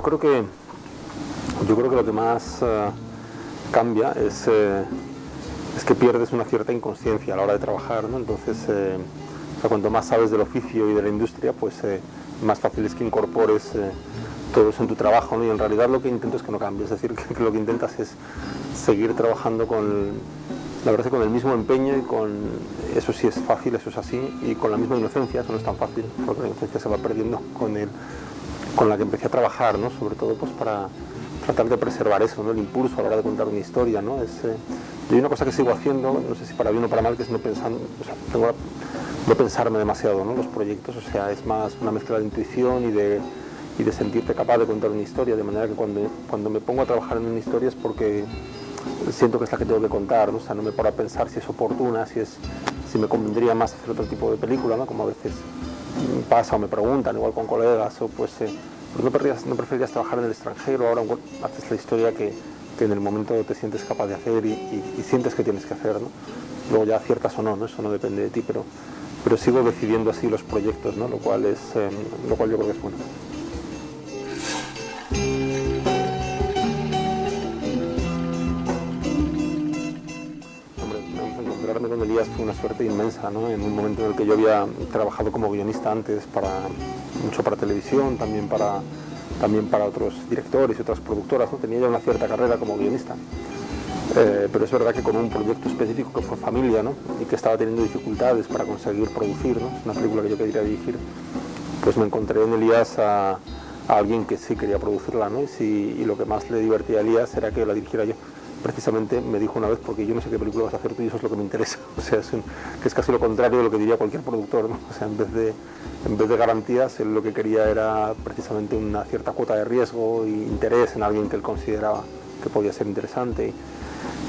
yo creo que lo que más cambia es que pierdes una cierta inconsciencia a la hora de trabajar, ¿no? Entonces, o sea, cuanto más sabes del oficio y de la industria, pues más fácil es que incorpores todo eso en tu trabajo, ¿no? Y en realidad lo que intento es que no cambie, es decir, que lo que intentas es seguir trabajando la verdad es que con el mismo empeño y eso sí es fácil, eso es así, y con la misma inocencia, eso no es tan fácil, porque la inocencia se va perdiendo con la que empecé a trabajar, ¿no? Sobre todo pues para tratar de preservar eso, ¿no? El impulso a la hora de contar una historia, ¿no? Y hay una cosa que sigo haciendo, no sé si para bien o para mal, que es no pensarme demasiado, ¿no? Los proyectos, o sea, es más una mezcla de intuición y de sentirte capaz de contar una historia, de manera que cuando me pongo a trabajar en una historia es porque siento que es la que tengo que contar, ¿no? O sea, no me paro a pensar si es oportuna, si me convendría más hacer otro tipo de película, ¿no? Como a veces pasa o me preguntan, igual con colegas, o pues no preferirías trabajar en el extranjero, ahora haces la historia que en el momento te sientes capaz de hacer y sientes que tienes que hacer, ¿no? Luego ya aciertas o no, ¿no? Eso no depende de ti, pero sigo decidiendo así los proyectos, ¿no? Lo cual yo creo que es bueno. Encontrarme con Elías fue una suerte inmensa, ¿no? En un momento en el que yo había trabajado como guionista antes mucho para televisión, también para otros directores y otras productoras, ¿no? Tenía ya una cierta carrera como guionista, pero es verdad que con un proyecto específico que fue Familia, ¿no? Y que estaba teniendo dificultades para conseguir producir, ¿no? Es una película que yo quería dirigir, pues me encontré en Elías a alguien que sí quería producirla, ¿no? Y lo que más le divertía a Elías era que la dirigiera yo. Precisamente me dijo una vez, porque yo no sé qué película vas a hacer tú y eso es lo que me interesa, o sea, que es casi lo contrario de lo que diría cualquier productor, ¿no? O sea, en vez de garantías, él lo que quería era precisamente una cierta cuota de riesgo e interés en alguien que él consideraba que podía ser interesante.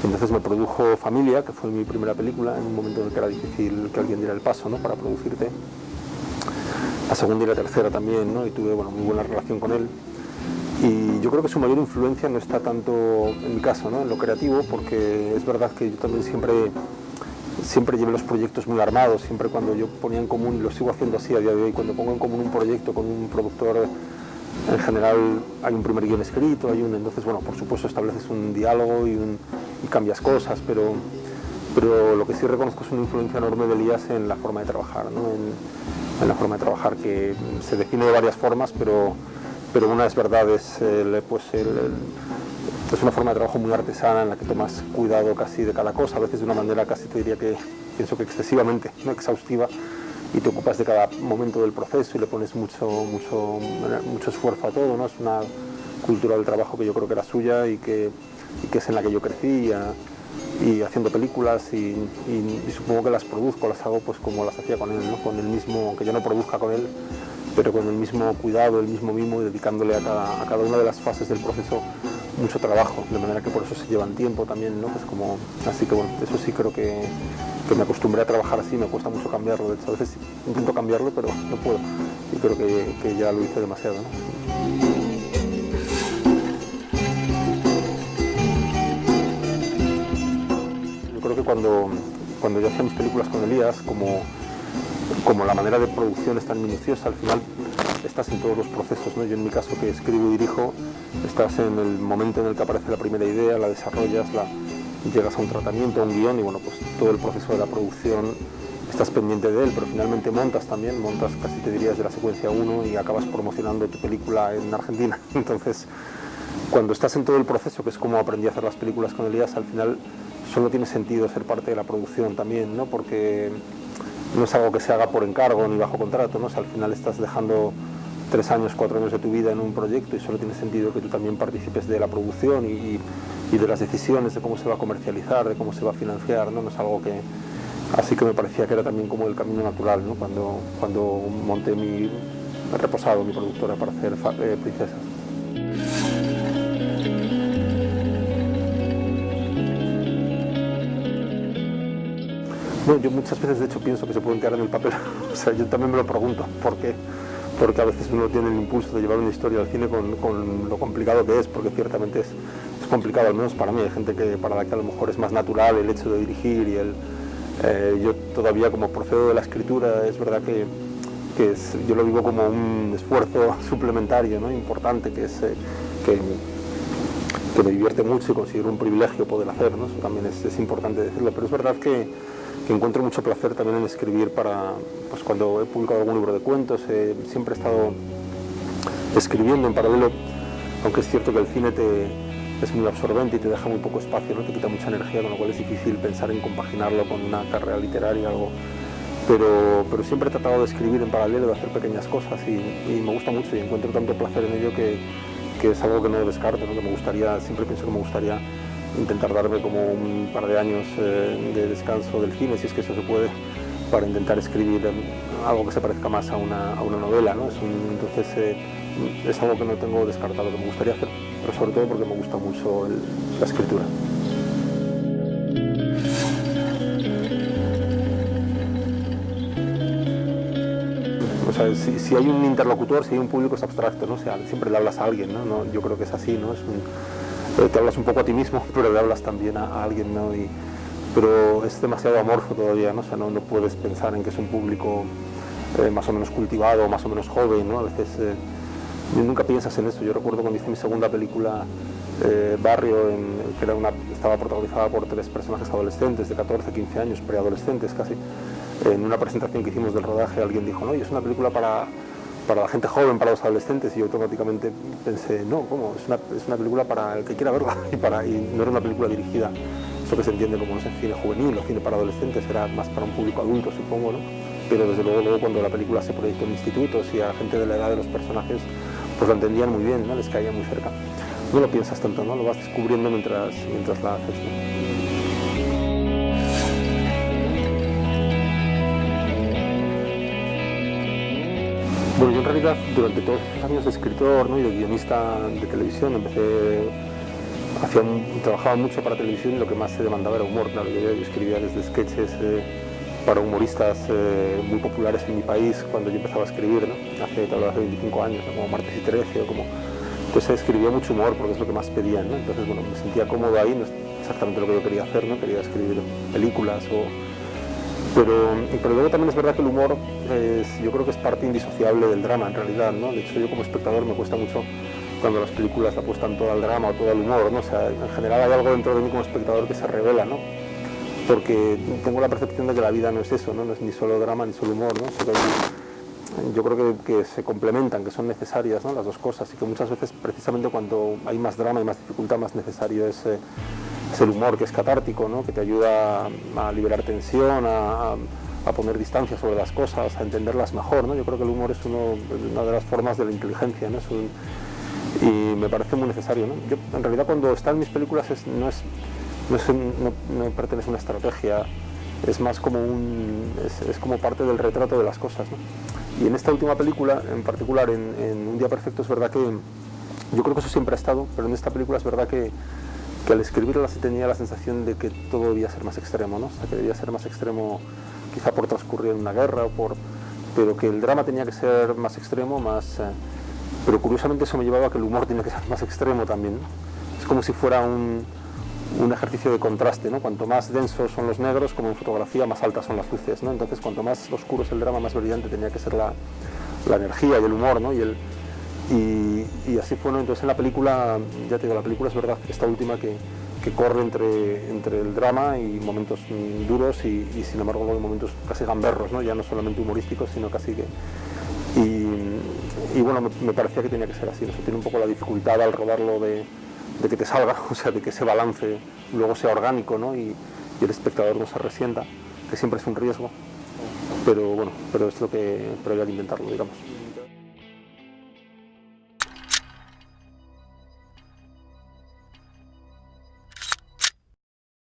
Y entonces me produjo Familia, que fue mi primera película, en un momento en el que era difícil que alguien diera el paso, ¿no? Para producirte. La segunda y la tercera también, ¿no? Y tuve muy buena relación con él. Y yo creo que su mayor influencia no está tanto en mi caso, ¿no? En lo creativo, porque es verdad que yo también siempre llevé los proyectos muy armados, siempre cuando yo ponía en común, y lo sigo haciendo así a día de hoy, cuando pongo en común un proyecto con un productor, en general hay un primer guión escrito, entonces, bueno, por supuesto estableces un diálogo y cambias cosas, pero lo que sí reconozco es una influencia enorme de Elías en la forma de trabajar, ¿no? En la forma de trabajar, que se define de varias formas, pero una es verdad, es una forma de trabajo muy artesana en la que tomas cuidado casi de cada cosa, a veces de una manera casi te diría que pienso que excesivamente, no exhaustiva, y te ocupas de cada momento del proceso y le pones mucho esfuerzo a todo, ¿no? Es una cultura del trabajo que yo creo que era suya y que es en la que yo crecí y haciendo películas y supongo que las hago pues como las hacía con él, ¿no? Con el mismo, aunque yo no produzca con él, pero con el mismo cuidado, el mismo mimo y dedicándole a cada una de las fases del proceso mucho trabajo, de manera que por eso se llevan tiempo también, ¿no? Pues así que bueno, eso sí creo que me acostumbré a trabajar así, me cuesta mucho cambiarlo, de hecho a veces intento cambiarlo pero no puedo y creo que ya lo hice demasiado, ¿no? Yo creo que cuando yo hacía mis películas con Elías, como la manera de producción es tan minuciosa, al final estás en todos los procesos, ¿no? Yo en mi caso, que escribo y dirijo, estás en el momento en el que aparece la primera idea, la desarrollas, llegas a un tratamiento, a un guión y bueno, pues todo el proceso de la producción estás pendiente de él, pero finalmente montas casi te dirías de la secuencia 1 y acabas promocionando tu película en Argentina. Entonces, cuando estás en todo el proceso, que es como aprendí a hacer las películas con Elías, al final solo tiene sentido ser parte de la producción también, ¿no? Porque no es algo que se haga por encargo ni bajo contrato, ¿no? O sea, al final estás dejando 3 años, 4 años de tu vida en un proyecto y solo tiene sentido que tú también participes de la producción y de las decisiones de cómo se va a comercializar, de cómo se va a financiar, ¿no? No es algo que... Así que me parecía que era también como el camino natural, ¿no? Cuando monté mi productora para hacer Princesas. Bueno, yo muchas veces de hecho pienso que se pueden quedar en el papel, o sea, yo también me lo pregunto, ¿por qué? Porque a veces uno tiene el impulso de llevar una historia al cine con lo complicado que es, porque ciertamente es complicado, al menos para mí. Hay gente para la que a lo mejor es más natural el hecho de dirigir y yo todavía como procedo de la escritura, es verdad que yo lo vivo como un esfuerzo suplementario, ¿no? Importante, que me divierte mucho y considero un privilegio poder hacer, ¿no? Eso también es importante decirlo, pero es verdad que encuentro mucho placer también en escribir pues cuando he publicado algún libro de cuentos, siempre he estado escribiendo en paralelo, aunque es cierto que el cine es muy absorbente y te deja muy poco espacio, ¿no? Te quita mucha energía, con lo cual es difícil pensar en compaginarlo con una carrera literaria o algo. Pero siempre he tratado de escribir en paralelo, de hacer pequeñas cosas y me gusta mucho y encuentro tanto placer en ello que es algo que no descarto, ¿no? Que me gustaría, siempre pienso que me gustaría intentar darme como un par de años de descanso del cine, si es que eso se puede, para intentar escribir algo que se parezca más a una novela, ¿no? Entonces es algo que no tengo descartado, que me gustaría hacer, pero sobre todo porque me gusta mucho la escritura. O sea, si hay un interlocutor, si hay un público, es abstracto, ¿no? O sea, siempre le hablas a alguien, ¿no? Yo creo que es así, ¿no? Te hablas un poco a ti mismo, pero le hablas también a alguien, ¿no? Pero es demasiado amorfo todavía, ¿no? O sea, no puedes pensar en que es un público más o menos cultivado, más o menos joven, ¿no? A veces nunca piensas en eso. Yo recuerdo cuando hice mi segunda película, Barrio, que estaba protagonizada por 3 personajes adolescentes de 14, 15 años, preadolescentes casi. En una presentación que hicimos del rodaje alguien dijo, no, y es una película para la gente joven, para los adolescentes, y yo automáticamente pensé, no, ¿cómo? Es una película para el que quiera verla, y no era una película dirigida, eso que se entiende como, no sé, cine juvenil o cine para adolescentes, era más para un público adulto, supongo, ¿no? Pero desde luego cuando la película se proyectó en institutos y a gente de la edad de los personajes, pues lo entendían muy bien, ¿no? Les caía muy cerca. No lo piensas tanto, ¿no? Lo vas descubriendo mientras la haces, ¿no? Bueno, yo en realidad durante todos estos años de escritor, ¿no? Y de guionista de televisión trabajaba mucho para televisión y lo que más se demandaba era humor. Claro, yo escribía desde sketches para humoristas muy populares en mi país cuando yo empezaba a escribir, ¿no? Hace 25 años, ¿no? Como Martes y 13 o como... Entonces escribía mucho humor porque es lo que más pedían, ¿no? Entonces, bueno, me sentía cómodo ahí, no es exactamente lo que yo quería hacer, ¿no? Quería escribir películas Pero luego también es verdad que el humor yo creo que es parte indisociable del drama en realidad, ¿no? De hecho yo como espectador me cuesta mucho cuando las películas apuestan todo al drama o todo al humor, ¿no? O sea, en general hay algo dentro de mí como espectador que se revela, ¿no? Porque tengo la percepción de que la vida no es eso, ¿no? No es ni solo drama ni solo humor, ¿no? Yo creo que se complementan, que son necesarias, ¿no? Las dos cosas, y que muchas veces precisamente cuando hay más drama y más dificultad, más necesario es el humor, que es catártico, ¿no? Que te ayuda a liberar tensión, a poner distancia sobre las cosas, a entenderlas mejor, ¿no? Yo creo que el humor es una de las formas de la inteligencia, ¿no? Y me parece muy necesario, ¿no? Yo, en realidad, cuando está en mis películas no pertenece a una estrategia, es más como es como parte del retrato de las cosas, ¿no? Y en esta última película, en particular, en Un día perfecto, es verdad que yo creo que eso siempre ha estado, pero en esta película es verdad que al escribirla se tenía la sensación de que todo debía ser más extremo, ¿no? O sea, que debía ser más extremo quizá por transcurrir en una guerra, pero que el drama tenía que ser más extremo, pero curiosamente eso me llevaba a que el humor tenía que ser más extremo también, ¿no? Es como si fuera un ejercicio de contraste, ¿no? Cuanto más densos son los negros, como en fotografía, más altas son las luces, ¿no? Entonces, cuanto más oscuro es el drama, más brillante tenía que ser la energía y el humor, ¿no? Y así fue, ¿no? Entonces en la película, ya te digo, la película es verdad, esta última que corre entre el drama y momentos duros y sin embargo luego hay momentos casi gamberros, ¿no? Ya no solamente humorísticos, sino casi que... Y bueno, me parecía que tenía que ser así, ¿no? Tiene un poco la dificultad al rodarlo de que te salga, o sea, de que ese balance luego sea orgánico, ¿no? Y el espectador no se resienta, que siempre es un riesgo, pero bueno, pero es lo que... pero hay que intentarlo, digamos.